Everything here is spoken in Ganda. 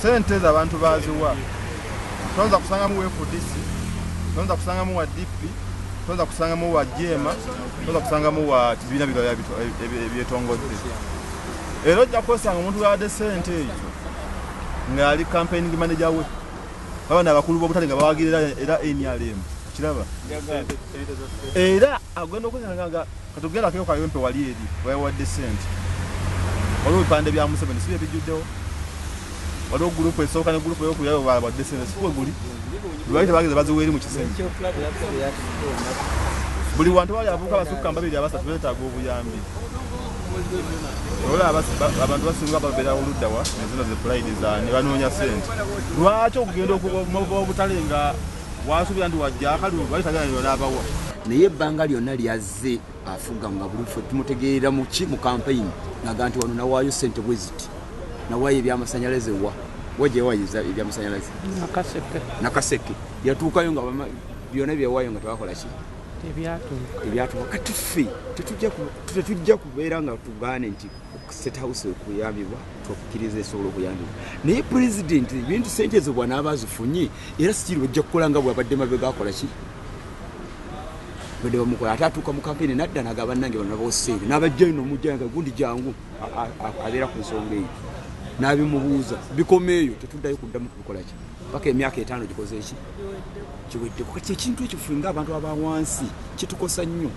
sente z'abantu baziwa toza kusangamu FDC toza kusangamu wa DP toza kusangamu wa Jema toza kusangamu wa kibiina birala ebyetongodde era ojja kusanga omuntu yadde sente ezo ngali campaigning manager we abana abakulu b'obutale nga bawagirira era NRM kiraba era agenda okusanga katugenda kyo kayompe wali eri wawadde sente waliwo ebipande bya Museveni si ebijjuddewo waliwo gurupu esooka ne gurupu ey'okulyayo bawadde sente si bwe guli lwali tebaageze baziweeri mu kisenge buli wantu wali avuuka abasukka mbabiri abasatu beetaaga obuyambi ola abantu basinga babeera oludda wa nezino ze pride za ne banoonya sente lwaki okugenda obutale nga wasuubira nti wajja akalu bali tagana n'abawa naye ebbanga lyonna lyazze afuga nga buli ffe tumutegeerera mu kampeyini naga nti wano nawaayo sente bweziti nawaayo ebyamasanyalaze wajewayiza ebyamasanyalaze nakaseke yatuukayo nga byonna byewaayo nga tebakola ki tebyatuuka kati ffe tetujja kubeera nga tugaane nti State House okuyambibwa tukkiriza esobola okuyambibwa naye pulezidenti ebintu sente ezo bw'anaaba azifunye era sikiri ojja kukola nga bw'abadde mabega akola ki bwede bamukola ate atuuka mu kampeyini nadda naga bannange bano nabooseere n'abajjayo n'omujjanga gundi jangu abeera ku nsonga eyo n'abimubuuza bikomeeyo tetuddayo kuddamu kubikola ki paka emyaka 5 gikoze eki kiweddeko kati ekintu ekyo ffe ng'abantu abawansi kitukosa nnyo